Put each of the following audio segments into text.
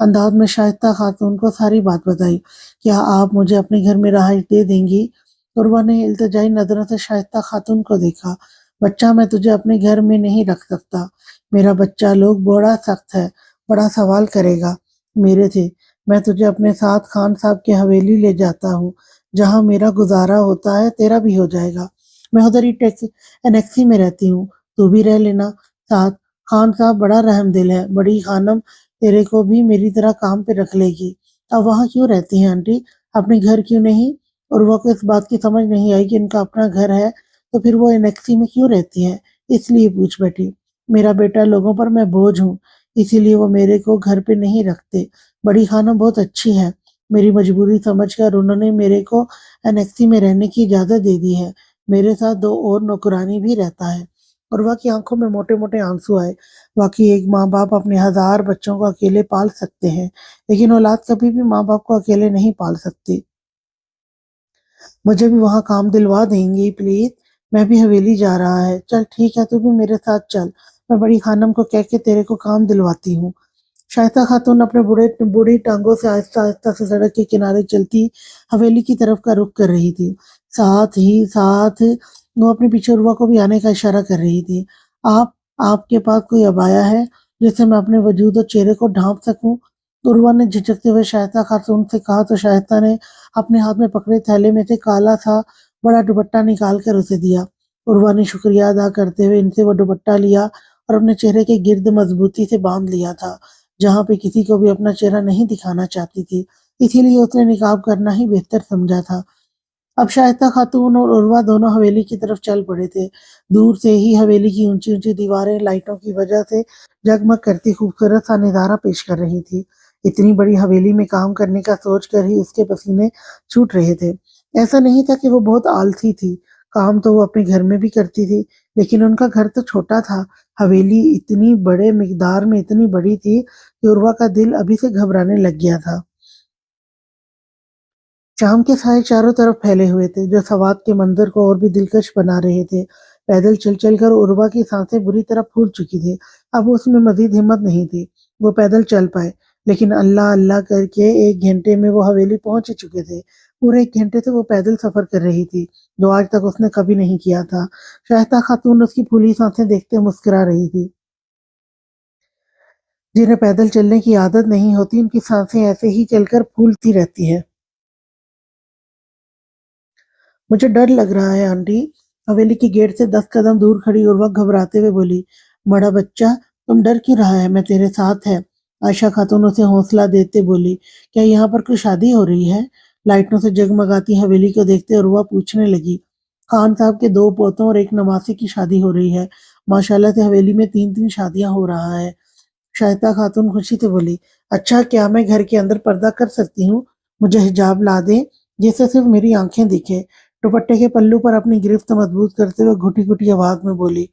انداز میں شائستہ خاتون کو ساری بات بتائی۔ کیا آپ مجھے اپنے گھر میں رہائش دے دیں گی؟ عروہ نے التجائی نظروں سے شائستہ خاتون کو دیکھا۔ بچہ، میں تجھے اپنے گھر میں نہیں رکھ سکتا۔ میرا بچہ لوگ بڑا سخت ہے، بڑا سوال کرے گا میرے سے۔ میں تجھے اپنے ساتھ خان صاحب کی حویلی لے جاتا ہوں، جہاں میرا گزارا ہوتا ہے تیرا بھی ہو جائے گا۔ میں ادھر ہی انیکسی میں رہتی ہوں، تو بھی رہ لینا ساتھ۔ خان صاحب بڑا رحم دل ہے، بڑی خانم تیرے کو بھی میری طرح کام پہ رکھ لے گی۔ اب وہاں کیوں رہتی ہیں آنٹی؟ اپنے گھر کیوں نہیں؟ اور وہ کو اس بات کی سمجھ نہیں آئی کہ ان کا اپنا گھر ہے تو پھر وہ انیکسی میں کیوں رہتی ہے، اس لیے پوچھ بیٹھی۔ میرا بیٹا لوگوں پر میں بوجھ ہوں، اسی لیے وہ میرے کو گھر پہ نہیں رکھتے۔ بڑی خانم بہت اچھی ہے، میری مجبوری سمجھ کر انہوں نے میرے کو انیکسی میں رہنے کی اجازت دے دی ہے۔ میرے ساتھ 2 اور نوکرانی بھی رہتا ہے۔ اور وہ کی آنکھوں میں موٹے موٹے آنسو آئے۔ واقعی ایک ماں باپ اپنے 1000 بچوں کو اکیلے پال سکتے ہیں، لیکن اولاد کبھی بھی ماں باپ کو اکیلے نہیں پال سکتی۔ مجھے بھی وہاں کام دلوا دیں گی پلیز؟ میں بھی حویلی جا رہا ہے۔ چل ٹھیک ہے، تو بھی میرے ساتھ چل، میں بڑی خانم کو کہہ کے تیرے کو کام دلواتی ہوں۔ شائستہ خاتون اپنے بوڑھی ٹانگوں سے آہستہ آہستہ سے سڑک کے کنارے چلتی حویلی کی طرف کا رخ کر رہی تھی۔ ساتھ ہی ساتھ وہ اپنے پیچھے عروہ کو بھی آنے کا اشارہ کر رہی تھی۔ آپ آپ کے پاس کوئی عبایا ہے جس سے میں اپنے وجود اور چہرے کو ڈھانپ سکوں؟ عروہ نے جھجکتے ہوئے شائستہ خاتون سے کہا تو شائستہ نے اپنے ہاتھ میں پکڑے تھیلے میں سے کالا سا بڑا دوپٹہ نکال کر اسے دیا۔ عروہ نے شکریہ ادا کرتے ہوئے ان سے وہ دوپٹہ لیا اور اپنے چہرے کے گرد مضبوطی سے باندھ لیا تھا، جہاں پہ کسی کو بھی اپنا چہرہ نہیں دکھانا چاہتی تھی، اسی لیے اس نے نقاب کرنا ہی بہتر سمجھا تھا۔ اب شائستہ خاتون اور عروہ دونوں حویلی کی طرف چل پڑے تھے۔ دور سے ہی حویلی کی اونچی اونچی دیواریں لائٹوں کی وجہ سے جگمگ کرتی خوبصورت سا نظارہ پیش کر رہی تھی۔ اتنی بڑی حویلی میں کام کرنے کا سوچ کر ہی اس کے پسینے چھوٹ رہے تھے۔ ایسا نہیں تھا کہ وہ بہت آلسی تھی، کام تو وہ اپنے گھر میں بھی کرتی تھی، لیکن ان کا گھر تو چھوٹا تھا۔ حویلی اتنی بڑے مقدار میں اتنی بڑی تھی کہ عروہ کا دل ابھی سے گھبرانے لگ گیا تھا۔ شام کے سائے چاروں طرف پھیلے ہوئے تھے، جو سوات کے منظر کو اور بھی دلکش بنا رہے تھے۔ پیدل چل چل کر عروہ کی سانسیں بری طرح پھول چکی تھی، اب اس میں مزید ہمت نہیں تھی وہ پیدل چل پائے، لیکن اللہ اللہ کر کے 1 گھنٹے میں وہ حویلی پہنچ چکے تھے۔ پورے 1 گھنٹے سے وہ پیدل سفر کر رہی تھی، جو آج تک اس نے کبھی نہیں کیا تھا۔ شائستہ خاتون اس کی پھولی سانسیں دیکھتے مسکرا رہی تھی۔ جنہیں پیدل چلنے کی عادت نہیں ہوتی، ان کی سانسیں ایسے ہی چل کر پھولتی رہتی ہیں۔ مجھے ڈر لگ رہا ہے آنٹی، حویلی کے گیٹ سے 10 قدم دور کھڑی عروہ گھبراتے ہوئے بولی۔ بڑا بچہ، تم ڈر کیوں رہا ہے؟ میں تیرے ساتھ ہے، عائشہ خاتون اسے حوصلہ دیتے بولی۔ کیا یہاں پر کوئی شادی ہو رہی ہے؟ لائٹوں سے جگمگاتی حویلی کو دیکھتے عروہ پوچھنے لگی۔ خان صاحب کے 2 پوتوں اور 1 نواسے کی شادی ہو رہی ہے، ماشاءاللہ سے حویلی میں 3 شادیاں ہو رہا ہے۔ شائستہ خاتون خوشی سے بولی۔ اچھا، کیا میں گھر کے اندر پردہ کر سکتی ہوں؟ مجھے حجاب لا دیں جس سے صرف میری آنکھیں دکھے؟ دوپٹے کے پلو پر اپنی گرفت مضبوط کرتے ہوئے گھٹی گھٹی آواز میں بولی۔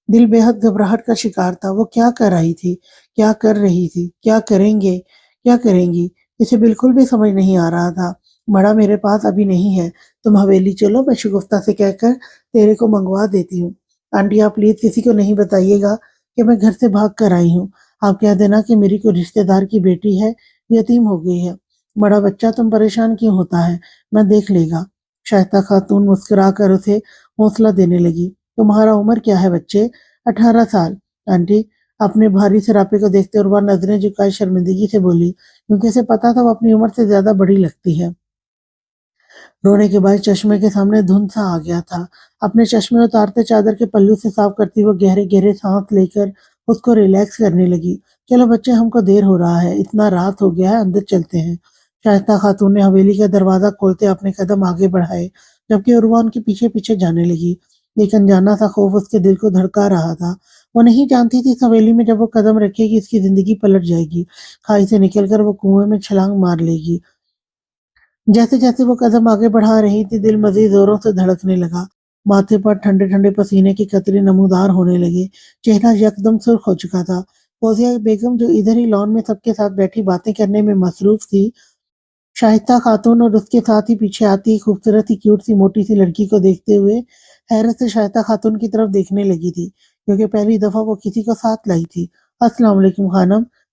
دل بے حد گھبراہٹ کا شکار تھا۔ وہ کیا کر رہی تھی، کیا کر رہی تھی، کیا کریں گے، کیا کریں گی، اسے بالکل بھی سمجھ نہیں آ رہا تھا۔ بڑا میرے پاس ابھی نہیں ہے، تم حویلی چلو، میں شگفتہ سے کہہ کر تیرے کو منگوا دیتی ہوں۔ آنٹی، آپ پلیز کسی کو نہیں بتائیے گا کہ میں گھر سے بھاگ کر آئی ہوں۔ آپ کہہ دینا کہ میری کوئی رشتہ دار کی بیٹی ہے، یتیم ہو گئی ہے۔ بڑا بچہ، تم پریشان کیوں ہوتا ہے، میں دیکھ لے گا۔ شائستہ خاتون مسکرا کر اسے حوصلہ دینے لگی۔ تمہارا عمر کیا ہے بچے؟ 18 سال۔ آنٹی، اپنے بھاری سراپے کو دیکھتے عروہ نظریں جھکائے شرمندگی سے بولی، کیونکہ اسے پتا تھا وہ اپنی عمر سے زیادہ بڑی لگتی ہے۔ رونے کے بعد چشمے کے سامنے دھند سا آ گیا تھا۔ اپنے چشمے اتارتے چادر کے پلو سے صاف کرتی وہ گہرے گہرے سانس لے کر اس کو ریلیکس کرنے لگی۔ چلو بچے، ہم کو دیر ہو رہا ہے، اتنا رات ہو گیا ہے، اندر چلتے ہیں۔ شائستہ خاتون نے حویلی کا دروازہ کھولتے اپنے قدم آگے بڑھائے، جبکہ عروہ ان کے پیچھے پیچھے جانے لگی۔ ایک انجانا سا خوف اس کے دل کو دھڑکا رہا تھا۔ وہ نہیں جانتی تھی اس حویلی میں جب وہ قدم رکھے گی اس کی زندگی پلٹ جائے گی، کھائی سے نکل کر وہ کنویں میں چھلانگ مار لے گی۔ جیسے جیسے وہ قدم آگے بڑھا رہی تھی، دل مزید زوروں سے دھڑکنے لگا۔ ماتھے پر ٹھنڈے ٹھنڈے پسینے کے قطرے نمودار ہونے لگے، چہرہ یکدم سرخ ہو چکا تھا۔ فوزیہ بیگم، جو ادھر ہی لان میں سب کے ساتھ بیٹھی باتیں کرنے میں مصروف تھی، شائستہ خاتون اور اس کے ساتھ ہی پیچھے آتی خوبصورت سی کیوٹ سی موٹی سی لڑکی کو دیکھتے ہوئے حیرت سے شائستہ خاتون کی طرف دیکھنے لگی تھی، کیونکہ پہلی دفعہ وہ کسی کو ساتھ لائی تھی۔ السلام علیکم خانم،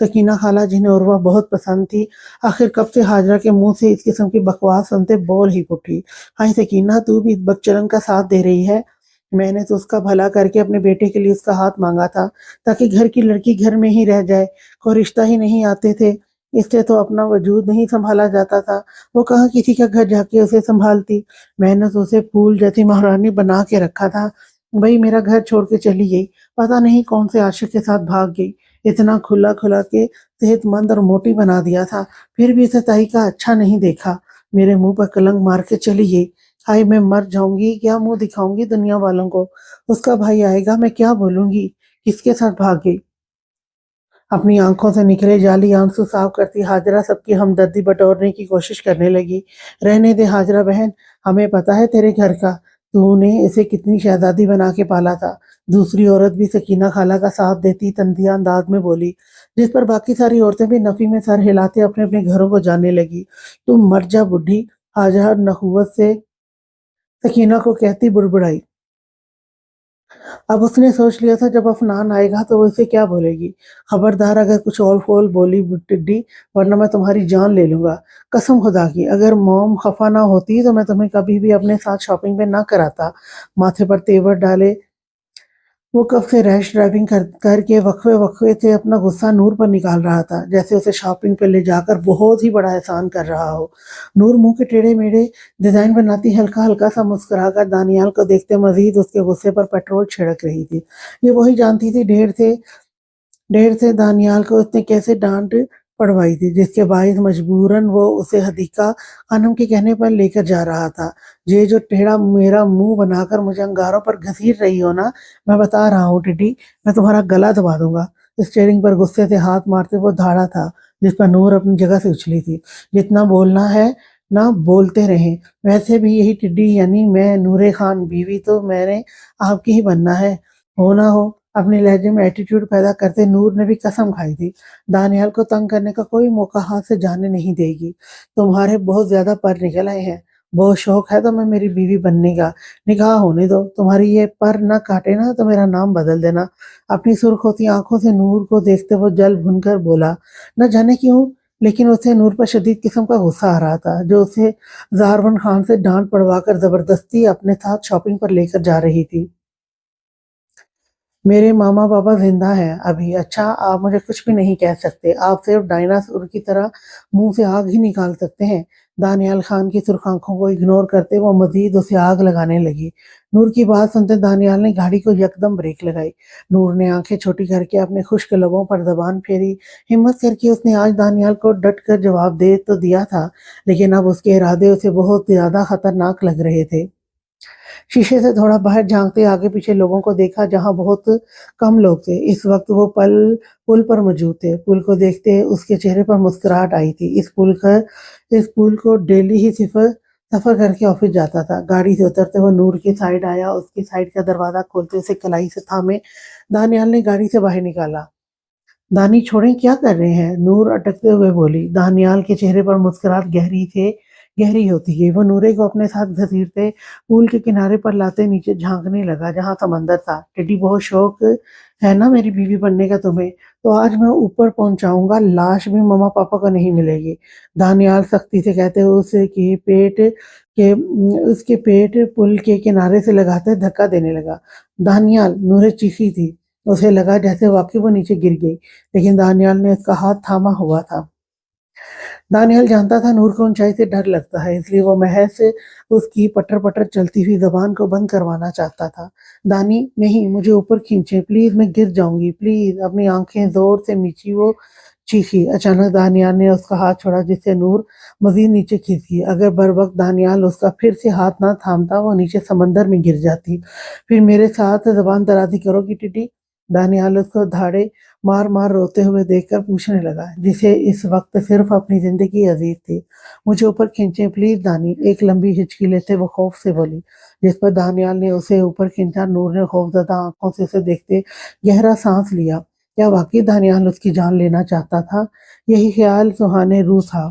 سکینہ خالہ جنہیں عروہ بہت پسند تھی آخر کب سے حاجرہ کے منہ سے اس قسم کی بکواس سنتے بول ہی اٹھی۔ ہائے سکینہ، تو بھی اس بدچلن کا ساتھ دے رہی ہے؟ میں نے تو اس کا بھلا کر کے اپنے بیٹے کے لیے اس کا ہاتھ مانگا تھا تاکہ گھر کی لڑکی گھر میں ہی رہ جائے، کوئی رشتہ ہی نہیں آتے تھے، اس سے تو اپنا وجود نہیں سنبھالا جاتا تھا، وہ کہاں کسی کا گھر جا کے اسے سنبھالتی۔ میں نے تو اسے پھول جیسی مہارانی بنا کے رکھا تھا، بھئی میرا گھر چھوڑ کے چلی گئی، پتہ نہیں کون سے عاشق کے ساتھ بھاگ گئی، اتنا کھلا کھلا کے صحت مند اور موٹی بنا دیا تھا، پھر بھی اسے تائی کا اچھا نہیں دیکھا، میرے منہ پر کلنگ مار کے چلی گئی۔ ہائے میں مر جاؤں گی، کیا منہ دکھاؤں گی دنیا والوں کو؟ اس کا بھائی آئے گا، میں کیا بولوں گی؟ کس کے ساتھ بھاگ گئی؟ اپنی آنکھوں سے نکلے جعلی آنسو صاف کرتی حاجرہ سب کی ہمدردی بٹورنے کی کوشش کرنے لگی۔ رہنے دے حاجرہ بہن، ہمیں پتہ ہے تیرے گھر کا، تو نے اسے کتنی شہزادی بنا کے پالا تھا۔ دوسری عورت بھی سکینہ خالہ کا ساتھ دیتی تنزیہ انداز میں بولی، جس پر باقی ساری عورتیں بھی نفی میں سر ہلاتے اپنے اپنے گھروں کو جانے لگی۔ تم مر جا بڈھی، حاجرہ نخوت سے سکینہ کو کہتی بڑبڑائی۔ اب اس نے سوچ لیا تھا جب افنان آئے گا تو وہ اسے کیا بولے گی۔ خبردار اگر کچھ اور فول بولی ٹڈی، ورنہ میں تمہاری جان لے لوں گا۔ قسم خدا کی، اگر موم خفا نہ ہوتی تو میں تمہیں کبھی بھی اپنے ساتھ شاپنگ پہ نہ کراتا۔ ماتھے پر تیور ڈالے وہ کب سے ریش ڈرائیونگ کر کے وقفے وقفے سے اپنا غصہ نور پر نکال رہا تھا، جیسے اسے شاپنگ پہ لے جا کر بہت ہی بڑا احسان کر رہا ہو۔ نور منہ کے ٹیڑھے میڑھے ڈیزائن بناتی ہلکا ہلکا سا مسکرا کر دانیال کو دیکھتے مزید اس کے غصے پر پیٹرول چھڑک رہی تھی۔ یہ وہی جانتی تھی ڈھیر سے دانیال کو اس نے کیسے ڈانٹ پڑوائی تھی، جس کے باعث مجبوراً وہ اسے حدیقہ خانم کے کہنے پر لے کر جا رہا تھا۔ یہ جو ٹیڑھا میرا منہ بنا کر مجھے انگاروں پر گھسیٹ رہی ہو نا، میں بتا رہا ہوں ٹڈی، میں تمہارا گلا دبا دوں گا۔ اسٹیئرنگ پر غصے سے ہاتھ مارتے وہ دھاڑا تھا جس پر نور اپنی جگہ سے اچھلی تھی۔ جتنا بولنا ہے نہ بولتے رہیں، ویسے بھی یہی ٹڈی یعنی میں نور خان بیوی تو میں نے آپ کی ہی بننا ہے، ہو نہ ہو۔ اپنے لہجے میں ایٹیٹیوڈ پیدا کرتے نور نے بھی قسم کھائی تھی، دانیال کو تنگ کرنے کا کوئی موقع ہاتھ سے جانے نہیں دے گی۔ تمہارے بہت زیادہ پر نکل آئے ہیں، بہت شوق ہے تمہیں میری بیوی بننے کا، نکاح ہونے دو، تمہاری یہ پر نہ کاٹے نا تو میرا نام بدل دینا۔ اپنی سرخ ہوتی آنکھوں سے نور کو دیکھتے وہ جل بھن کر بولا، نہ جانے کیوں لیکن اسے نور پر شدید قسم کا غصہ آ رہا تھا، جو اسے زارون خان سے ڈانٹ پڑوا کر زبردستی اپنے ساتھ شاپنگ پر لے کر جا رہی تھی۔ میرے ماما پاپا زندہ ہیں ابھی، اچھا آپ مجھے کچھ بھی نہیں کہہ سکتے، آپ صرف ڈائناسور کی طرح منہ سے آگ ہی نکال سکتے ہیں۔ دانیال خان کی سرخ آنکھوں کو اگنور کرتے وہ مزید اسے آگ لگانے لگی۔ نور کی بات سنتے دانیال نے گاڑی کو یکدم بریک لگائی۔ نور نے آنکھیں چھوٹی کر کے اپنے خشک لبوں پر زبان پھیری۔ ہمت کر کے اس نے آج دانیال کو ڈٹ کر جواب دے تو دیا تھا، لیکن اب اس کے ارادے اسے بہت زیادہ خطرناک لگ رہے تھے۔ شیشے سے تھوڑا باہر جھانکتے آگے پیچھے لوگوں کو دیکھا جہاں بہت کم لوگ تھے۔ اس وقت وہ پل پر موجود تھے۔ پل کو دیکھتے اس کے چہرے پر مسکراہٹ آئی تھی۔ اس پل کو ڈیلی ہی سفر کر کے آفس جاتا تھا۔ گاڑی سے اترتے وہ نور کی سائیڈ آیا، اس کی سائیڈ کا دروازہ کھولتے اسے کلائی سے تھامے دانیال نے گاڑی سے باہر نکالا۔ دانی چھوڑیں، کیا کر رہے ہیں؟ نور اٹکتے ہوئے بولی۔ دانیال کے چہرے پر مسکراہٹ گہری ہوتی گئی۔ وہ نورے کو اپنے ساتھ گھسیٹتے پول کے کنارے پر لاتے نیچے جھانکنے لگا جہاں سمندر تھا۔ ٹڈی، بہت شوق ہے نا میری بیوی بننے کا تمہیں، تو آج میں اوپر پہنچاؤں گا، لاش بھی ماما پاپا کو نہیں ملے گی۔ دانیال سختی سے کہتے اس کے پیٹ پل کے کنارے سے لگاتے دھکا دینے لگا۔ دانیال، نورے چیخی تھی، اسے لگا جیسے واقعی وہ نیچے گر گئی، لیکن دانیال نے اس کا ہاتھ تھاما ہوا تھا۔ دانیال جانتا تھا نور کو اونچائی سے ڈر لگتا ہے، اس لیے وہ محض اس کی پٹر پٹر چلتی ہوئی زبان کو بند کروانا چاہتا تھا۔ دانی، نہیں، مجھے اوپر کھینچیں پلیز، میں گر جاؤں گی پلیز۔ اپنی آنکھیں زور سے میچی وہ چیخی۔ اچانک دانیال نے اس کا ہاتھ چھوڑا جس سے نور مزید نیچے کھنس گئی۔ اگر بر وقت دانیال اس کا پھر سے ہاتھ نہ تھامتا وہ نیچے سمندر میں گر جاتی۔ پھر میرے ساتھ زبان درازی کرو گی ٹڈی؟ دانیال اس کو دھاڑے مار مار روتے ہوئے دیکھ کر پوچھنے لگا، جسے اس وقت صرف اپنی زندگی عزیز تھی۔ مجھے اوپر کھینچیں پلیز دانی، ایک لمبی ہچکی لیتے وہ خوف سے بولی۔ جس پر دانیال نے اسے اوپر کھینچا، نور نے خوفزدہ آنکھوں سے اسے دیکھتے گہرا سانس لیا۔ کیا واقعی دانیال اس کی جان لینا چاہتا تھا؟ یہی خیال سہانے روح تھا۔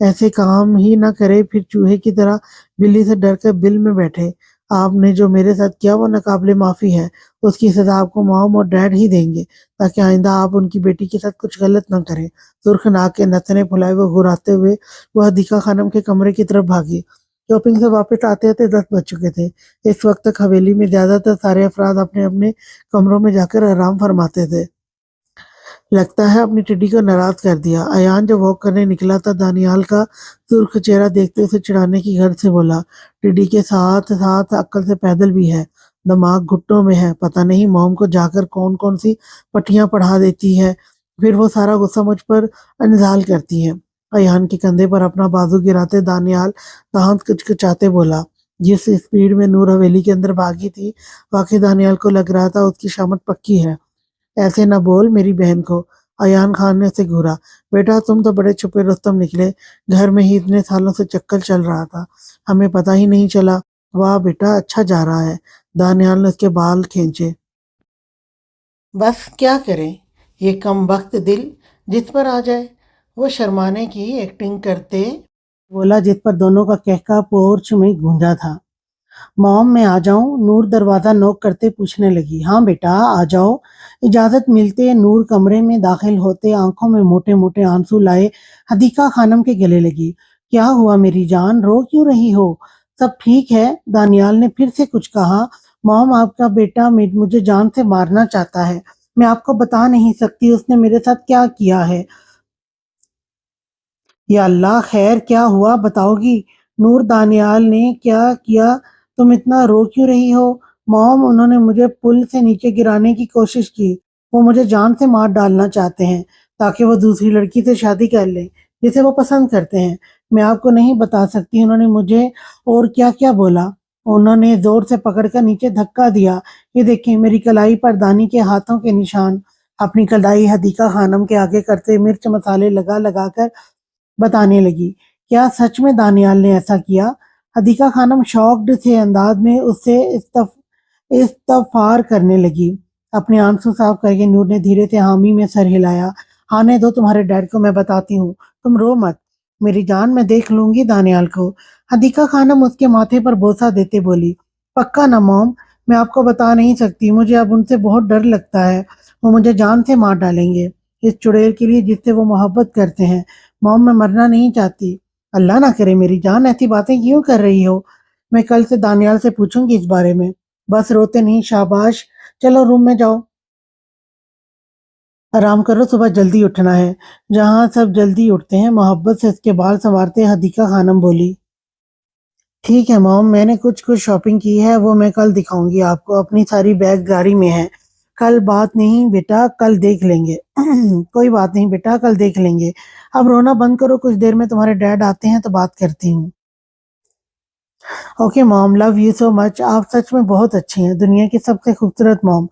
ایسے کام ہی نہ کرے، پھر چوہے کی طرح بلی سے ڈر کر بل میں بیٹھے۔ آپ نے جو میرے ساتھ کیا وہ ناقابل معافی ہے، اس کی سزا آپ کو مام اور ڈیڈ ہی دیں گے، تاکہ آئندہ آپ ان کی بیٹی کے ساتھ کچھ غلط نہ کریں۔ سرخ ناک کے نتنے پھلائے وہ گھراتے ہوئے وہ حدیقہ خانم کے کمرے کی طرف بھاگی۔ شاپنگ سے واپس آتے آتے 10 بج چکے تھے۔ اس وقت تک حویلی میں زیادہ تر سارے افراد اپنے اپنے کمروں میں جا کر آرام فرماتے تھے۔ لگتا ہے اپنی ٹڈی کو ناراض کر دیا۔ ایان جب واک کرنے نکلا تھا، دانیال کا سرخ چہرہ دیکھتے اسے چڑھانے کی غرض سے بولا، ٹڈی کے ساتھ ساتھ عقل سے پیدل بھی ہے، دماغ گھٹنوں میں ہے، پتہ نہیں موم کو جا کر کون کون سی پٹیاں پڑھا دیتی ہے، پھر وہ سارا غصہ مجھ پر انزال کرتی ہے۔ ایان کے کندھے پر اپنا بازو گراتے دانیال دانت کچکچاتے بولا۔ جس اسپیڈ میں نور حویلی کے اندر بھاگی تھی، واقعی دانیال کو لگ رہا تھا اس کی شامت پکی ہے۔ ایسے نہ بول میری بہن کو، ایان خان نے اسے گھورا۔ بیٹا تم تو بڑے چھپے رستم نکلے، گھر میں ہی اتنے سالوں سے چکر چل رہا تھا، ہمیں پتہ ہی نہیں چلا۔ واہ بیٹا اچھا جا رہا ہے۔ دانیال نے اس کے بال کھینچے۔ بس کیا کریں، یہ کم وقت دل جس پر آ جائے وہ شرمانے کی ایکٹنگ کرتے بولا، جس پر دونوں کا کہکا پورچ میں گونجا تھا۔ موم میں آ جاؤں؟ نور دروازہ نوک کرتے پوچھنے لگی۔ ہاں بیٹا آ جاؤ۔ اجازت ملتے نور کمرے میں داخل ہوتے آنکھوں میں موٹے موٹے آنسو لائے حدیقہ خانم کے گلے لگی۔ کیا ہوا میری جان، رو کیوں رہی ہو؟ سب ٹھیک ہے؟ دانیال نے پھر سے کچھ کہا۔ موم آپ کا بیٹا مجھے جان سے مارنا چاہتا ہے، میں آپ کو بتا نہیں سکتی اس نے میرے ساتھ کیا کیا ہے۔ یا اللہ خیر کیا ہوا بتاؤ گی؟ نور دانیال نے کیا کیا؟ تم اتنا رو کیوں رہی ہو؟ موم انہوں نے مجھے پل سے نیچے گرانے کی کوشش کی، وہ مجھے جان سے مار ڈالنا چاہتے ہیں تاکہ وہ دوسری لڑکی سے شادی کر لیں جسے وہ پسند کرتے ہیں۔ میں آپ کو نہیں بتا سکتی انہوں نے مجھے اور کیا کیا بولا۔ انہوں نے زور سے پکڑ کر نیچے دھکا دیا، یہ دیکھیں میری کلائی پر دانی کے ہاتھوں کے نشان۔ اپنی کلائی حدیقہ خانم کے آگے کرتے مرچ مسالے لگا لگا کر بتانے لگی۔ کیا سچ میں دانیال نے ایسا کیا؟ حدیقہ خانم شاکڈ سے انداز میں اس سے استفسار کرنے لگی۔ اپنے آنسو صاف کر کے نور نے دھیرے سے حامی میں سر ہلایا۔ آنے دو تمہارے ڈیڈ کو، میں بتاتی ہوں، تم رو مت میری جان، میں دیکھ لوں گی دانیال کو۔ حدیقہ خانم اس کے ماتھے پر بوسہ دیتے بولی، پکا نہ موم؟ میں آپ کو بتا نہیں سکتی، مجھے اب ان سے بہت ڈر لگتا ہے، وہ مجھے جان سے مار ڈالیں گے، اس چڑیل کے لیے جس سے وہ محبت کرتے ہیں۔ موم میں مرنا نہیں چاہتی۔ اللہ نہ کرے میری جان، ایسی باتیں کیوں کر رہی ہو؟ میں کل سے دانیال سے پوچھوں گی اس بارے میں۔ بس روتے نہیں، شاباش، چلو روم میں جاؤ، آرام کرو، صبح جلدی اٹھنا ہے۔ جہاں سب جلدی اٹھتے ہیں، محبت سے اس کے بال سنوارتے حدیقہ خانم بولی۔ ٹھیک ہے موم، میں نے کچھ شاپنگ کی ہے، وہ میں کل دکھاؤں گی آپ کو، اپنی ساری بیگ گاڑی میں ہے۔ کل بات نہیں بیٹا، کل دیکھ لیں گے۔ کوئی بات نہیں بیٹا، کل دیکھ لیں گے۔ اب رونا بند کرو، کچھ دیر میں تمہارے ڈیڈ آتے ہیں تو بات کرتی ہوں۔ Okay mom, love you so مچ، آپ سچ میں بہت اچھی ہیں، دنیا کی سب سے خوبصورت موم۔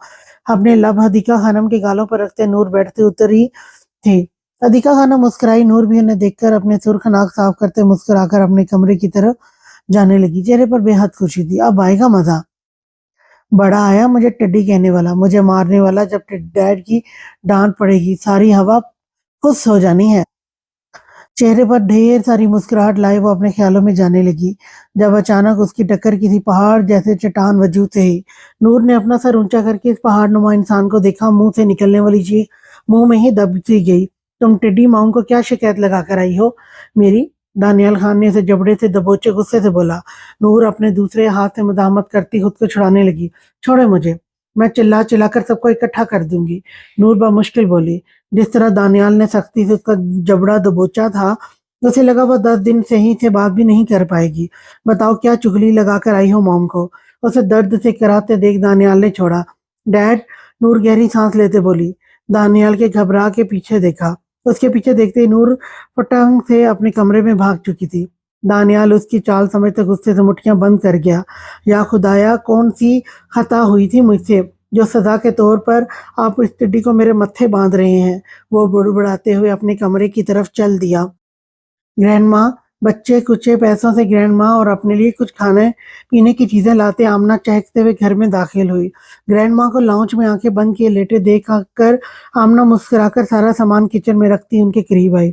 اپنے لب حدیقہ خانم کے گالوں پر رکھتے نور بیٹھتے اتری تھی۔ حدیقہ خانم مسکرائی، نور بھی انہیں دیکھ کر اپنے سرخ ناک صاف کرتے مسکرا کر اپنے کمرے کی طرف جانے لگی، چہرے پر بے حد خوشی تھی۔ اب آئے گا مزہ۔ بڑا آیا مجھے ٹڈی کہنے والا، مجھے مارنے والا، جب ڈیڈ کی ڈانٹ پڑے گی ساری ہوا پھس ہو جانی ہے۔ چہرے پر ڈھیر ساری مسکراہٹ لائے وہ اپنے خیالوں میں جانے لگی، جب اچانک اس کی ٹکر کسی پہاڑ جیسے چٹان وجود سے ہی۔ نور نے اپنا سر اونچا کر کے اس پہاڑ نما انسان کو دیکھا، منہ سے نکلنے والی چیخ منہ میں ہی دب سی گئی۔ تم ٹڈی ماؤں کو کیا شکایت لگا کر آئی ہو میری؟ دانیال خان نے اسے جبڑے سے دبوچے غصے سے بولا۔ نور اپنے دوسرے ہاتھ سے مزاحمت کرتی خود کو چھڑانے لگی۔ چھوڑے مجھے، میں چلا چلا کر سب کو اکٹھا کر دوں گی، نور بمشکل بولی۔ جس طرح دانیال نے سختی سے اس کا جبڑا دبوچا تھا، اسے لگا وہ 10 دن صحیح سے بات بھی نہیں کر پائے گی۔ بتاؤ کیا چغلی لگا کر آئی ہو موم کو؟ اسے درد سے کراتے دیکھ دانیال نے چھوڑا۔ ڈیڈ، نور گہری سانس لیتے بولی۔ دانیال کے گھبرا کے پیچھے دیکھا، اس کے پیچھے دیکھتے ہی نور پٹنگ سے اپنے کمرے میں بھاگ چکی تھی۔ دانیال اس کی چال سمجھتے غصے سے مٹھیاں بند کر گیا۔ یا خدایا، کون سی خطا ہوئی تھی مجھ سے جو سزا کے طور پر آپ اس ٹڈی کو میرے متھے باندھ رہے ہیں؟ وہ بڑبڑاتے ہوئے اپنے کمرے کی طرف چل دیا۔ گرینڈ ماں، بچے کچے پیسوں سے گرینڈ ماں اور اپنے لیے کچھ کھانے پینے کی چیزیں لاتے آمنہ چہکتے ہوئے گھر میں داخل ہوئی۔ گرینڈ ماں کو لاؤنج میں آنکھیں بند کیے لیٹے دیکھ کر آمنہ مسکرا کر سارا سامان کچن میں رکھتی ان کے قریب آئی۔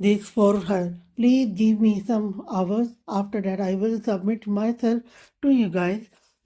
this for her. Please give me some hours. After that, I will submit myself to you guys.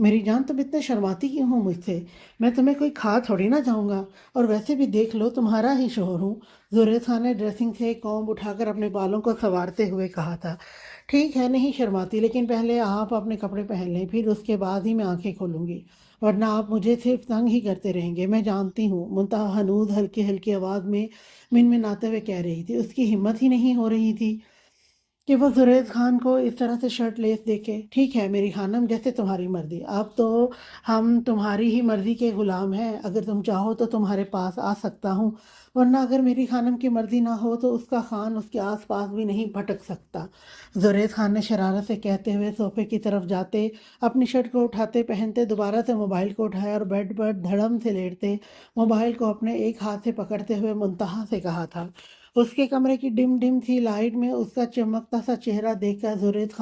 میری جان تم اتنے شرماتی کیوں ہو مجھ سے؟ میں تمہیں کوئی کھا تھوڑی نہ جاؤں گا، اور ویسے بھی دیکھ لو تمہارا ہی شوہر ہوں۔ زہریز خان نے ڈریسنگ سے ایک کومب اٹھا کر اپنے بالوں کو سنوارتے ہوئے کہا تھا۔ ٹھیک ہے نہیں شرماتی، لیکن پہلے آپ اپنے کپڑے پہن لیں، پھر اس کے بعد ہی میں آنکھیں کھولوں گی، ورنہ آپ مجھے صرف تنگ ہی کرتے رہیں گے۔ میں جانتی ہوں، منتہا ہنوز ہلکی ہلکی آواز میں منمناتے ہوئے کہہ رہی تھی۔ اس کی ہمت ہی نہیں ہو رہی تھی کہ وہ زریز خان کو اس طرح سے شرٹ لیس دیکھے۔ ٹھیک ہے میری خانم، جیسے تمہاری مرضی، اب تو ہم تمہاری ہی مرضی کے غلام ہیں۔ اگر تم چاہو تو تمہارے پاس آ سکتا ہوں، ورنہ اگر میری خانم کی مرضی نہ ہو تو اس کا خان اس کے آس پاس بھی نہیں بھٹک سکتا۔ زریز خان نے شرارت سے کہتے ہوئے صوفے کی طرف جاتے، اپنی شرٹ کو اٹھاتے پہنتے، دوبارہ سے موبائل کو اٹھایا اور بیڈ پر دھڑم سے لیٹتے موبائل کو اپنے ایک ہاتھ سے پکڑتے ہوئے منتہا سے کہا تھا۔ اس کے کمرے کی ڈم ڈم سی لائٹ میں اس کا چمکتا سا چہرہ دیکھ کر زریز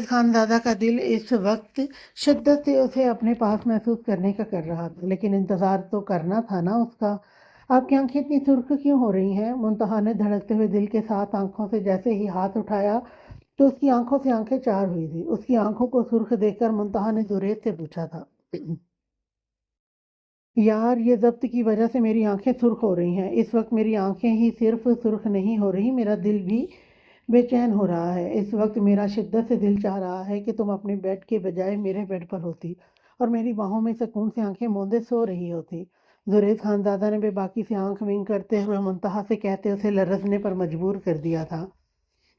خان زادہ کا دل اس وقت شدت سے اسے اپنے پاس محسوس کرنے کا کر رہا تھا، لیکن انتظار تو کرنا تھا نا اس کا۔ آپ کی آنکھیں اتنی سرخ کیوں ہو رہی ہیں؟ منتہا نے دھڑکتے ہوئے دل کے ساتھ آنکھوں سے جیسے ہی ہاتھ اٹھایا تو اس کی آنکھوں سے آنکھیں چار ہوئی تھی۔ اس کی آنکھوں کو سرخ دیکھ کر منتہا نے زریز سے پوچھا تھا، یار یہ ضبط کی وجہ سے میری آنکھیں سرخ ہو رہی ہیں۔ اس وقت میری آنکھیں ہی صرف سرخ نہیں ہو رہی، میرا دل بھی بے چین ہو رہا ہے۔ اس وقت میرا شدت سے دل چاہ رہا ہے کہ تم اپنے بیڈ کے بجائے میرے بیڈ پر ہوتی اور میری باہوں میں سکون سے آنکھیں موندے سو رہی ہوتی۔ زریز خانزادہ نے بے باکی سے آنکھ ونگ کرتے ہوئے منتہا سے کہتے اسے لرزنے پر مجبور کر دیا تھا،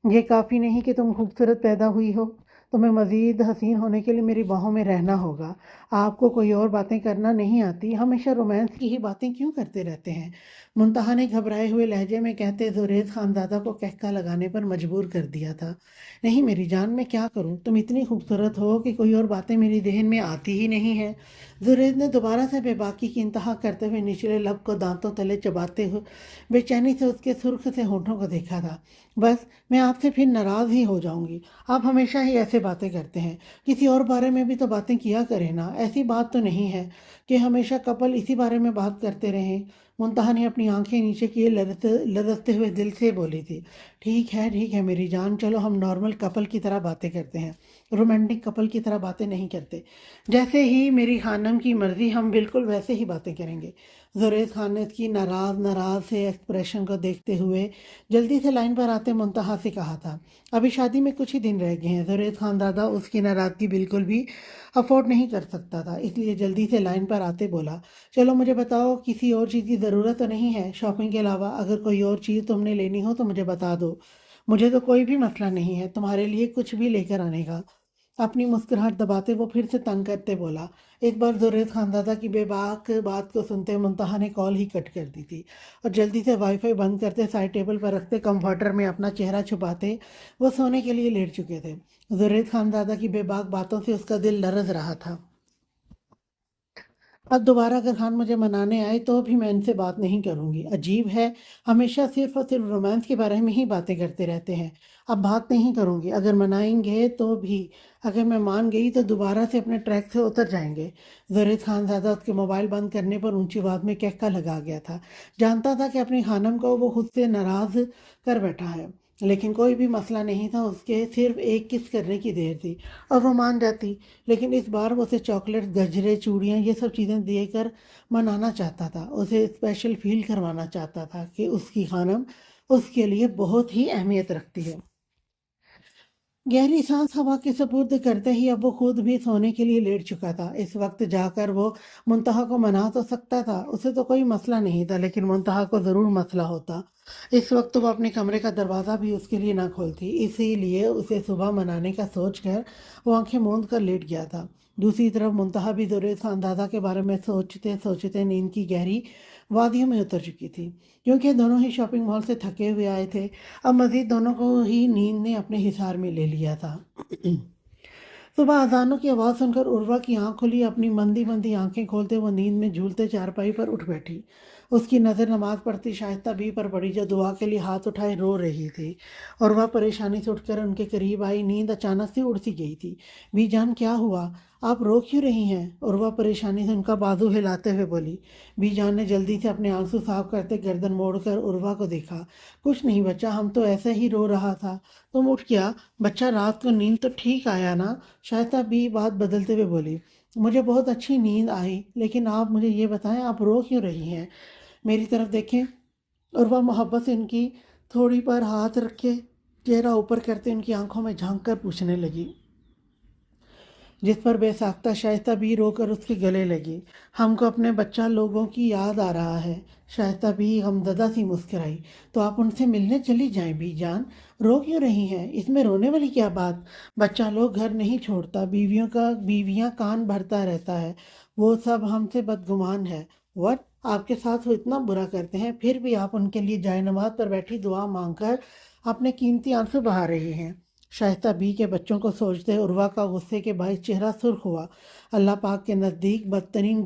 یہ کافی نہیں کہ تم خوبصورت پیدا ہوئی ہو، تمہیں مزید حسین ہونے کے لیے میری باہوں میں رہنا ہوگا۔ آپ کو کوئی اور باتیں کرنا نہیں آتی، ہمیشہ رومانس کی ہی باتیں کیوں کرتے رہتے ہیں؟ منتہا نے گھبرائے ہوئے لہجے میں کہتے زریز خانزادہ کو قہقہ لگانے پر مجبور کر دیا تھا۔ نہیں میری جان، میں کیا کروں؟ تم اتنی خوبصورت ہو کہ کوئی اور باتیں میری ذہن میں آتی ہی نہیں ہے۔ زریز نے دوبارہ سے بے باکی کی انتہا کرتے ہوئے نچلے لب کو دانتوں تلے چباتے ہوئے بے چینی سے اس کے سرخ سے ہونٹوں کو دیکھا تھا۔ بس میں آپ سے پھر ناراض ہی ہو جاؤں گی، آپ ہمیشہ ہی ایسے باتیں کرتے ہیں، کسی اور بارے میں بھی تو باتیں کیا کریں نا، ایسی بات تو نہیں ہے کہ ہمیشہ کپل اسی بارے میں بات کرتے رہیں۔ منتہا نے اپنی آنکھیں نیچے کیے لرزتے ہوئے دل سے بولی تھی، ٹھیک ہے میری جان، چلو ہم نارمل کپل کی طرح باتیں کرتے ہیں، رومانٹک کپل کی طرح باتیں نہیں کرتے، جیسے ہی میری خانم کی مرضی ہم بالکل ویسے ہی باتیں کریں گے۔ زریز خان نے اس کی ناراض سے ایکسپریشن کو دیکھتے ہوئے جلدی سے لائن پر آتے منتہا سے کہا تھا، ابھی شادی میں کچھ ہی دن رہ گئے ہیں۔ زریز خانزادہ اس کی ناراضگی بالکل بھی افورڈ نہیں کر سکتا تھا، اس لیے جلدی سے لائن پر آتے بولا، چلو مجھے بتاؤ کسی اور چیز کی ضرورت تو نہیں ہے؟ شاپنگ کے علاوہ اگر کوئی اور چیز تم نے لینی ہو تو مجھے بتا دو، مجھے تو کوئی بھی مسئلہ نہیں ہے تمہارے لیے کچھ بھی لے کر آنے کا۔ اپنی مسکراہٹ دباتے وہ پھر سے تنگ کرتے بولا۔ ایک بار زریز خانزادہ کی بے باک بات کو سنتے منتہا نے کال ہی کٹ کر دی تھی اور جلدی سے وائی فائی بند کرتے سائڈ ٹیبل پر رکھتے کمفرٹر میں اپنا چہرہ چھپاتے وہ سونے کے لیے لیٹ چکے تھے۔ زریز خانزادہ کی بے باک باتوں سے اس کا دل لرز رہا تھا۔ اب دوبارہ اگر خان مجھے منانے آئے تو بھی میں ان سے بات نہیں کروں گی۔ عجیب ہے، ہمیشہ صرف اور صرف رومانس کے بارے میں ہی باتیں کرتے رہتے ہیں۔ اب بات نہیں کروں گی، اگر منائیں گے تو بھی، اگر میں مان گئی تو دوبارہ سے اپنے ٹریک سے اتر جائیں گے۔ زریز خانزادہ اس کے موبائل بند کرنے پر اونچی آواز میں کہکا لگا گیا تھا۔ جانتا تھا کہ اپنی خانم کو وہ خود سے ناراض کر بیٹھا ہے، لیکن کوئی بھی مسئلہ نہیں تھا، اس کے صرف ایک کس کرنے کی دیر تھی اور وہ مان جاتی، لیکن اس بار وہ اسے چاکلیٹ، گجرے، چوڑیاں یہ سب چیزیں دے کر منانا چاہتا تھا، اسے اسپیشل فیل کروانا چاہتا تھا کہ اس کی خانم اس کے لیے بہت ہی اہمیت رکھتی ہے۔ گہری سانس ہوا کے سپرد کرتے ہی اب وہ خود بھی سونے کے لیے لیٹ چکا تھا۔ اس وقت جا کر وہ منتہا کو منا تو سکتا تھا، اسے تو کوئی مسئلہ نہیں تھا، لیکن منتہا کو ضرور مسئلہ ہوتا۔ اس وقت وہ اپنے کمرے کا دروازہ بھی اس کے لیے نہ کھولتی، اسی لیے اسے صبح منانے کا سوچ کر وہ آنکھیں موند کر لیٹ گیا تھا۔ دوسری طرف منتہا بھی زریز خانزادہ کے بارے میں سوچتے سوچتے نیند کی گہری وادیوں میں اتر چکی تھی، کیونکہ دونوں ہی شاپنگ مال سے تھکے ہوئے آئے تھے۔ اب مزید دونوں کو ہی نیند نے اپنے حصار میں لے لیا تھا۔ صبح اذانوں کی آواز سن کر عروہ کی آنکھ کھلی، اپنی مندی مندی آنکھیں کھولتے وہ نیند میں جھولتے چارپائی پر اٹھ بیٹھی۔ اس کی نظر نماز پڑھتی شائستہ بی پر پڑی جو دعا کے لیے ہاتھ اٹھائے رو رہی تھی، اور وہ پریشانی سے اٹھ کر ان کے قریب آئی۔ نیند اچانک سے اڑ سی گئی تھی۔ بی جان کیا ہوا؟ آپ رو کیوں رہی ہیں؟ اور وہ پریشانی سے ان کا بازو ہلاتے ہوئے بولی۔ بی جان نے جلدی سے اپنے آنسو صاف کرتے گردن موڑ کر عروہ کو دیکھا۔ کچھ نہیں بچہ، ہم تو ایسے ہی رو رہا تھا۔ تم اٹھ گیا بچہ، رات کو نیند تو ٹھیک آیا نا؟ شائستہ بی بات بدلتے ہوئے بولی۔ مجھے بہت اچھی نیند آئی، لیکن آپ مجھے یہ بتائیں آپ رو کیوں رہی ہیں؟ میری طرف دیکھیں۔ اور وہ محبت سے ان کی تھوڑی پر ہاتھ رکھ کے چہرہ اوپر کرتے ان کی آنکھوں میں جھانک کر پوچھنے لگی، جس پر بے ساختہ شائستہ بھی رو کر اس کے گلے لگی۔ ہم کو اپنے بچہ لوگوں کی یاد آ رہا ہے۔ شائستہ بھی غمزدہ سی مسکرائی۔ تو آپ ان سے ملنے چلی جائیں بی جان، رو کیوں رہی ہیں؟ اس میں رونے والی کیا بات؟ بچہ لوگ گھر نہیں چھوڑتا، بیویاں کان بھرتا رہتا ہے، وہ سب ہم سے بدگمان ہے۔ وٹ؟ آپ کے ساتھ وہ اتنا برا کرتے ہیں، پھر بھی آپ ان کے لیے جائے نماز پر بیٹھی دعا مانگ کر اپنے قیمتی آنسو بہا رہے ہیں۔ شائستہ بی کے بچوں کو سوچتے عروہ کا غصے کے باعث چہرہ سرخ ہوا۔ اللہ پاک کے نزدیک بدترین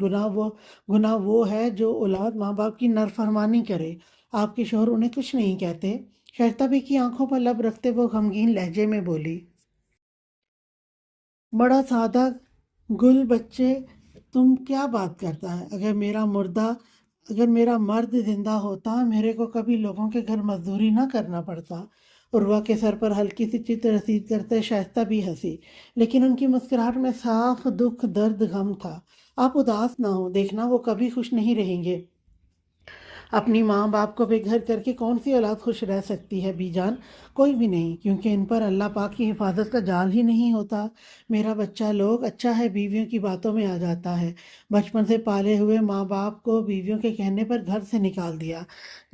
گناہ وہ ہے جو اولاد ماں باپ کی نافرمانی کرے۔ آپ کے شوہر انہیں کچھ نہیں کہتے؟ شائستہ بی کی آنکھوں پر لب رکھتے وہ غمگین لہجے میں بولی۔ بڑا سادہ گل بچے، تم کیا بات کرتا ہے؟ اگر میرا مرد زندہ ہوتا میرے کو کبھی لوگوں کے گھر مزدوری نہ کرنا پڑتا۔ عروہ کے سر پر ہلکی سی چت رسید کرتے شائستہ بھی ہنسی، لیکن ان کی مسکراہٹ میں صاف دکھ، درد، غم تھا۔ آپ اداس نہ ہو، دیکھنا وہ کبھی خوش نہیں رہیں گے۔ اپنی ماں باپ کو بے گھر کر کے کون سی اولاد خوش رہ سکتی ہے بی جان؟ کوئی بھی نہیں، کیونکہ ان پر اللہ پاک کی حفاظت کا جال ہی نہیں ہوتا۔ میرا بچہ لوگ اچھا ہے، بیویوں کی باتوں میں آ جاتا ہے۔ بچپن سے پالے ہوئے ماں باپ کو بیویوں کے کہنے پر گھر سے نکال دیا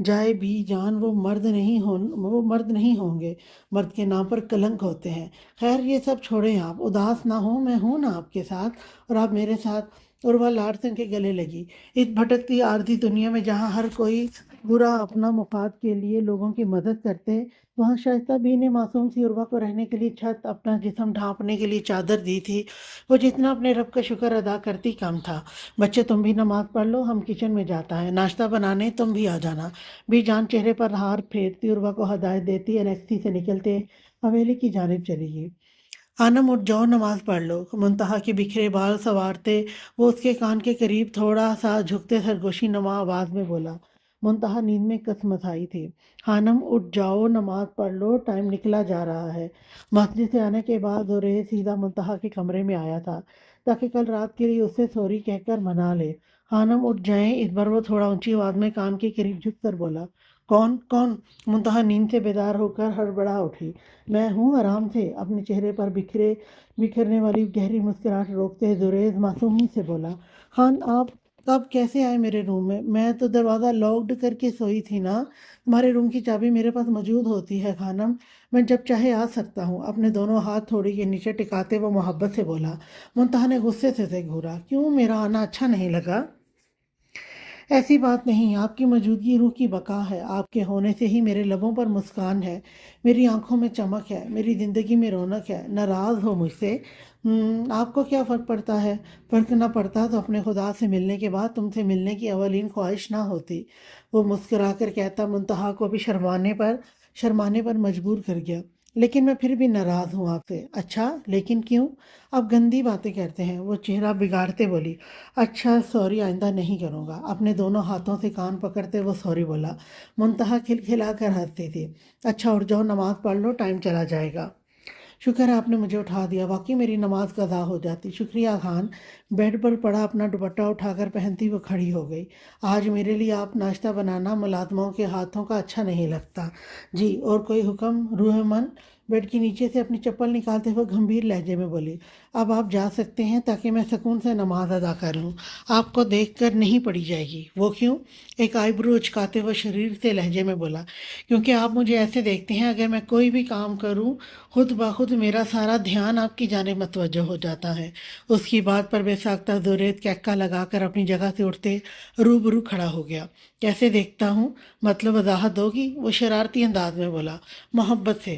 جائے بی جان، وہ مرد نہیں ہوں گے، مرد کے نام پر کلنک ہوتے ہیں۔ خیر یہ سب چھوڑیں، آپ اداس نہ ہوں، میں ہوں نا آپ کے ساتھ، اور آپ میرے ساتھ۔ اور وہ لاڑ سے ان کے گلے لگی۔ اس بھٹکتی عارضی دنیا میں جہاں ہر کوئی برا اپنا مفاد کے لیے لوگوں کی مدد کرتے، وہاں شائستہ بی نے معصوم سی عروہ کو رہنے کے لیے چھت، اپنا جسم ڈھانپنے کے لیے چادر دی تھی۔ وہ جتنا اپنے رب کا شکر ادا کرتی کم تھا۔ بچے تم بھی نماز پڑھ لو، ہم کچن میں جاتا ہے، ناشتہ بنانے تم بھی آ جانا۔ بی جان چہرے پر ہار پھیرتی عروہ کو ہدایت دیتی الیکسی سے نکلتے حویلی کی جانب چلی گئی۔ خانم اٹھ جاؤ، نماز پڑھ لو۔ منتہا کے بکھرے بال سنوارتے وہ اس کے کان کے قریب تھوڑا سا جھکتے سرگوشی نما آواز میں بولا۔ منتہا نیند میں کسمسائی تھی۔ خانم اٹھ جاؤ، نماز پڑھ لو، ٹائم نکلا جا رہا ہے۔ مسجد سے آنے کے بعد زوریز سیدھا منتہا کے کمرے میں آیا تھا تاکہ کل رات کے لیے اسے سوری کہہ کر منا لے۔ خانم اٹھ جائیں، اس بار وہ تھوڑا اونچی آواز میں کان کے قریب جھک کر بولا۔ کون؟ منتہا نیند سے بیدار ہو کر ہڑبڑا اٹھی۔ میں ہوں، آرام سے، اپنے چہرے پر بکھرنے والی گہری مسکراہٹ روکتے زوریز معصومی سے بولا۔ خان آپ کب کیسے آئے میرے روم میں؟ میں تو دروازہ لاکڈ کر کے سوئی تھی نا۔ تمہارے روم کی چابی میرے پاس موجود ہوتی ہے خانم، میں جب چاہے آ سکتا ہوں۔ اپنے دونوں ہاتھ تھوڑی کے نیچے ٹکاتے وہ محبت سے بولا۔ منتہا نے غصے سے گھورا۔ کیوں، میرا آنا اچھا نہیں لگا؟ ایسی بات نہیں، آپ کی موجودگی روح کی بقا ہے، آپ کے ہونے سے ہی میرے لبوں پر مسکان ہے، میری آنکھوں میں چمک ہے، میری زندگی میں رونق ہے۔ ناراض ہو مجھ سے؟ آپ کو کیا فرق پڑتا ہے؟ فرق نہ پڑتا تو اپنے خدا سے ملنے کے بعد تم سے ملنے کی اولین خواہش نہ ہوتی، وہ مسکرا کر کہتا منتہا کو بھی شرمانے پر مجبور کر گیا۔ لیکن میں پھر بھی ناراض ہوں آپ سے۔ اچھا، لیکن کیوں؟ آپ گندی باتیں کرتے ہیں، وہ چہرہ بگاڑتے بولی۔ اچھا سوری، آئندہ نہیں کروں گا۔ اپنے دونوں ہاتھوں سے کان پکڑتے وہ سوری بولا۔ منتہا کھلکھلا کر ہنستی تھی۔ اچھا اٹھ جاؤ، نماز پڑھ لو، ٹائم چلا جائے گا۔ شکر ہے آپ نے مجھے اٹھا دیا، واقعی میری نماز قضا ہو جاتی۔ شکریہ خان۔ بیڈ پر پڑا اپنا دوپٹہ اٹھا کر پہنتی وہ کھڑی ہو گئی۔ آج میرے لیے آپ ناشتہ بنانا ملازموں کے ہاتھوں کا اچھا نہیں لگتا۔ جی، اور کوئی حکم؟ روح من بیڈ کے نیچے سے اپنی چپل نکالتے ہوئے گھمبیر لہجے میں بولی۔ اب آپ جا سکتے ہیں تاکہ میں سکون سے نماز ادا کر لوں، آپ کو دیکھ کر نہیں پڑھی جائے گی۔ وہ کیوں؟ ایک آئی برو اچکاتے ہوئے شریر سے لہجے میں بولا۔ کیونکہ آپ مجھے ایسے دیکھتے ہیں، اگر میں کوئی بھی کام کروں خود بخود میرا سارا دھیان آپ کی جانب متوجہ ہو جاتا ہے۔ اس کی بات پر بے ساختہ زوریز کہکا لگا کر اپنی جگہ سے اٹھتے روبرو کھڑا ہو گیا۔ کیسے دیکھتا ہوں؟ مطلب وضاحت ہوگی؟ وہ شرارتی انداز میں بولا۔ محبت سے،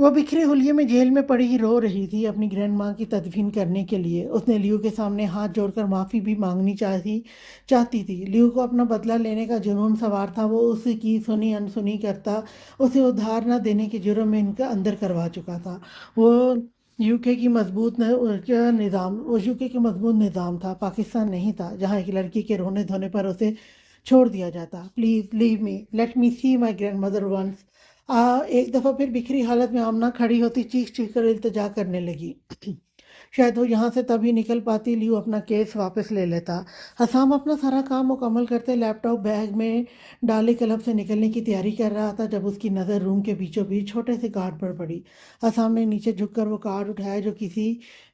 وہ بکھرے حلیے میں جیل میں پڑی ہی رو رہی تھی اپنی گرینڈ ماں کی تدفین کرنے کے لیے۔ اس نے لیو کے سامنے ہاتھ جوڑ کر معافی بھی مانگنی چاہتی تھی۔ لیو کو اپنا بدلہ لینے کا جنون سوار تھا۔ وہ اس کی سنی انسنی کرتا اسے ادھار نہ دینے کے جرم میں ان کا اندر کروا چکا تھا۔ وہ یو کے کی مضبوط نظام تھا، پاکستان نہیں تھا جہاں ایک لڑکی کے رونے دھونے پر اسے چھوڑ دیا جاتا۔ Please leave me, let me see my grandmother once. ایک دفعہ پھر بکھری حالت میں آمنہ کھڑی ہوتی، چیخ چیخ کر التجا کرنے لگی۔ شاید وہ یہاں سے تبھی نکل پاتی، لیو اپنا کیس واپس لے لیتا۔ حسام اپنا سارا کام مکمل کرتے لیپ ٹاپ بیگ میں ڈالے کلب سے نکلنے کی تیاری کر رہا تھا جب اس کی نظر روم کے بیچوں بیچ چھوٹے سے کارڈ پر پڑی۔ حسام نے نیچے جھک کر وہ کارڈ اٹھایا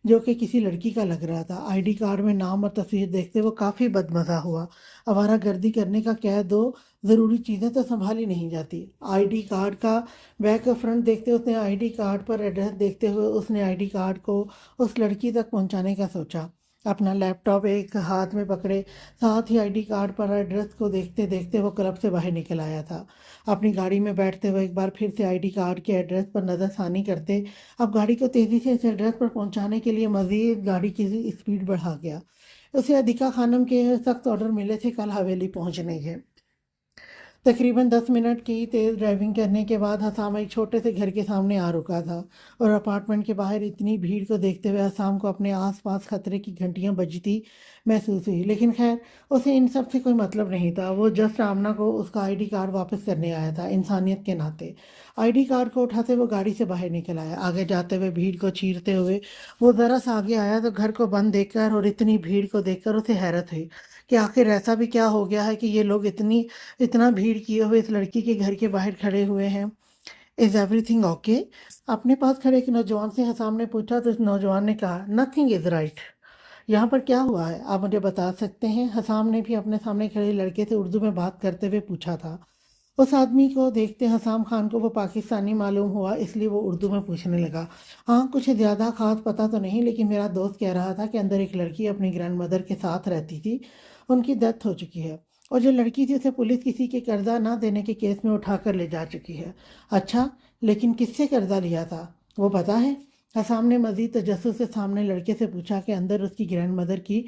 جو کہ کسی لڑکی کا لگ رہا تھا۔ آئی ڈی کارڈ میں نام اور تصویر دیکھتے وہ کافی بدمزہ ہوا۔ آوارہ گردی کرنے کا قید دو، ضروری چیزیں تو سنبھالی نہیں جاتی۔ آئی ڈی کارڈ کا بیک کا فرنٹ دیکھتے اس نے آئی ڈی کارڈ پر ایڈریس دیکھتے ہوئے اس نے آئی ڈی کارڈ کو اس لڑکی تک پہنچانے کا سوچا۔ اپنا لیپ ٹاپ ایک ہاتھ میں پکڑے ساتھ ہی آئی ڈی کارڈ پر ایڈریس کو دیکھتے دیکھتے وہ کلب سے باہر نکل آیا تھا۔ اپنی گاڑی میں بیٹھتے ہوئے ایک بار پھر سے آئی ڈی کارڈ کے ایڈریس پر نظر ثانی کرتے اب گاڑی کو تیزی سے اس ایڈریس پر پہنچانے کے لیے مزید گاڑی کی اسپیڈ بڑھا گیا۔ اسے ادھیکا خانم کے سخت آرڈر ملے تھے کل حویلی پہنچنے کے۔ تقریباً 10 منٹ کی تیز ڈرائیونگ کرنے کے بعد حسام ایک چھوٹے سے گھر کے سامنے آ رکا تھا اور اپارٹمنٹ کے باہر اتنی بھیڑ کو دیکھتے ہوئے حسام کو اپنے آس پاس خطرے کی گھنٹیاں بجتی محسوس ہوئی، لیکن خیر اسے ان سب سے کوئی مطلب نہیں تھا۔ وہ جسٹ آمنہ کو اس کا آئی ڈی کارڈ واپس کرنے آیا تھا، انسانیت کے ناطے۔ آئی ڈی کارڈ کو اٹھاتے وہ گاڑی سے باہر نکل آیا۔ آگے جاتے ہوئے بھیڑ کو چیرتے ہوئے وہ ذرا سا آگے آیا تو گھر کو بند دیکھ کر اور اتنی بھیڑ کو دیکھ کر اسے حیرت ہوئی کہ آخر ایسا بھی کیا ہو گیا ہے کہ یہ لوگ اتنا بھیڑ کیے ہوئے اس لڑکی کے گھر کے باہر کھڑے ہوئے ہیں۔ Is every thing okay? اپنے پاس کھڑے ایک نوجوان سے حسام نے پوچھا تو اس نوجوان نے کہا نتھنگ از رائٹ۔ یہاں پر کیا ہوا ہے، آپ مجھے بتا سکتے ہیں؟ حسام نے بھی اپنے سامنے کھڑے لڑکے سے اردو میں بات کرتے ہوئے پوچھا تھا۔ اس آدمی کو دیکھتے حسام خان کو وہ پاکستانی معلوم ہوا، اس لیے وہ اردو میں پوچھنے لگا۔ ہاں کچھ زیادہ خاص پتہ تو نہیں، لیکن میرا دوست کہہ رہا تھا کہ اندر ایک لڑکی اپنی گرینڈ مدر کے ساتھ رہتی تھی، ان کی ڈیتھ ہو چکی ہے، اور جو لڑکی تھی اسے پولیس کسی کے قرضہ نہ دینے کے کیس میں اٹھا کر لے جا چکی ہے۔ اچھا، لیکن کس سے قرضہ لیا تھا وہ پتہ ہے؟ حسام نے مزید تجسس سے سامنے لڑکے سے پوچھا کہ اندر اس کی گرینڈ مدر کی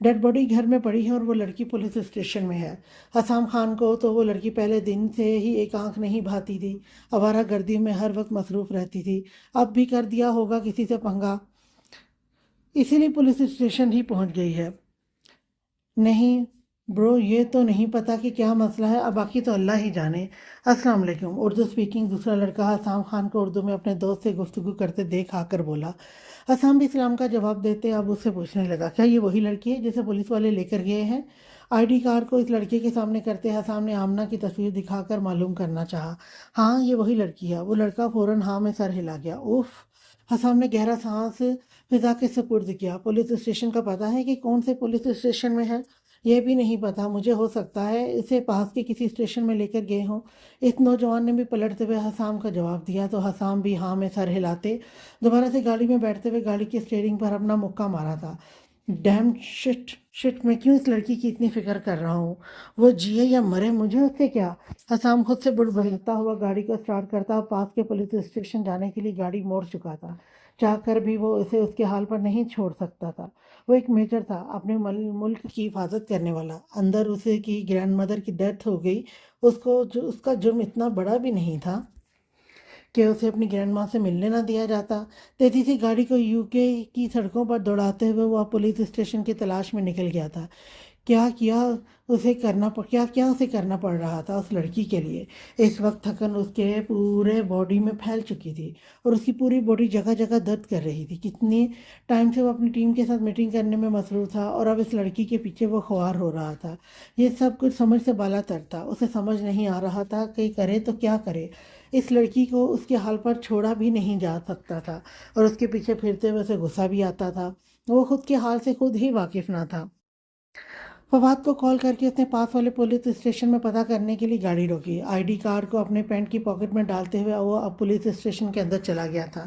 ڈیڈ باڈی گھر میں پڑی ہے اور وہ لڑکی پولیس اسٹیشن میں ہے۔ حسام خان کو تو وہ لڑکی پہلے دن سے ہی ایک آنکھ نہیں بھاتی تھی، آوارہ گردی میں ہر وقت مصروف رہتی تھی، اب بھی کر دیا ہوگا کسی سے پنگا، اسی لیے پولیس اسٹیشن ہی پہنچ گئی ہے۔ نہیں برو، یہ تو نہیں پتا کہ کیا مسئلہ ہے، اب باقی تو اللہ ہی جانے۔ السلام علیکم، اردو سپیکنگ دوسرا لڑکا حسام خان کو اردو میں اپنے دوست سے گفتگو کرتے دیکھ آ کر بولا۔ حسام بھی سلام کا جواب دیتے اب اس سے پوچھنے لگا کیا یہ وہی لڑکی ہے جسے پولیس والے لے کر گئے ہیں؟ آئی ڈی کارڈ کو اس لڑکے کے سامنے کرتے حسام نے آمنہ کی تصویر دکھا کر معلوم کرنا چاہا۔ ہاں یہ وہی لڑکی ہے۔ وہ لڑکا فوراً ہاں میں سر ہلا گیا۔ اوف! حسام نے گہرا سانس فضا کے سپرد کیا۔ پولیس اسٹیشن کا پتہ ہے کہ کون سے پولیس اسٹیشن میں ہے؟ یہ بھی نہیں پتا مجھے، ہو سکتا ہے اسے پاس کے کسی اسٹیشن میں لے کر گئے ہوں۔ اس نوجوان نے بھی پلٹتے ہوئے حسام کا جواب دیا تو حسام بھی ہاں میں سر ہلاتے دوبارہ سے گاڑی میں بیٹھتے ہوئے گاڑی کی اسٹیئرنگ پر اپنا مکہ مارا تھا۔ ڈیم شٹ، میں کیوں اس لڑکی کی اتنی فکر کر رہا ہوں؟ وہ جیے یا مرے مجھے اس سے کیا؟ حسام خود سے بڑبڑاتا ہوا گاڑی کو اسٹارٹ کرتا پاس کے پولیس اسٹیشن جانے کے لیے گاڑی موڑ چکا تھا۔ چاہ کر بھی وہ اسے اس کے حال پر نہیں چھوڑ سکتا تھا۔ وہ ایک میجر تھا، اپنے ملک کی حفاظت کرنے والا۔ اندر اسے کی گرینڈ مدر کی ڈیتھ ہو گئی، اس کا جرم اتنا بڑا بھی نہیں تھا کہ اسے اپنی گرینڈ ماں سے ملنے نہ دیا جاتا۔ تیزی سے گاڑی کو یو کے کی سڑکوں پر دوڑاتے ہوئے وہ پولیس اسٹیشن کی تلاش میں نکل گیا تھا۔ کیا اسے کرنا پڑ رہا تھا اس لڑکی کے لیے؟ اس وقت تھکن اس کے پورے باڈی میں پھیل چکی تھی اور اس کی پوری باڈی جگہ جگہ درد کر رہی تھی۔ کتنی ٹائم سے وہ اپنی ٹیم کے ساتھ میٹنگ کرنے میں مصروف تھا اور اب اس لڑکی کے پیچھے وہ خوار ہو رہا تھا۔ یہ سب کچھ سمجھ سے بالا تر تھا، اسے سمجھ نہیں آ رہا تھا کہ کرے تو کیا کرے۔ اس لڑکی کو اس کے حال پر چھوڑا بھی نہیں جا سکتا تھا اور اس کے پیچھے پھرتے ہوئے اسے غصہ بھی آتا تھا۔ وہ خود کے حال سے خود ہی واقف نہ تھا۔ فواد کو کال کر کے اس نے پاس والے پولیس اسٹیشن میں پتہ کرنے کے لیے گاڑی روکی۔ آئی ڈی کارڈ کو اپنے پینٹ کی پاکٹ میں ڈالتے ہوئے وہ اب پولیس اسٹیشن کے اندر چلا گیا تھا۔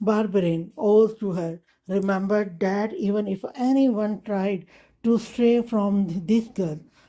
barbarian owes to her. Remember that even if anyone tried to stray from this girl,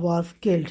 was killed.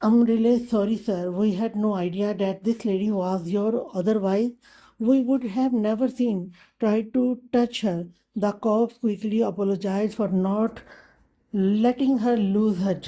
I'm really sorry, sir. We had no idea that this lady was your. Otherwise, we would have never seen. Tried to touch her. The cops quickly apologized for not letting her lose her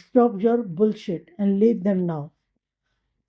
Stop your bullshit and leave them now.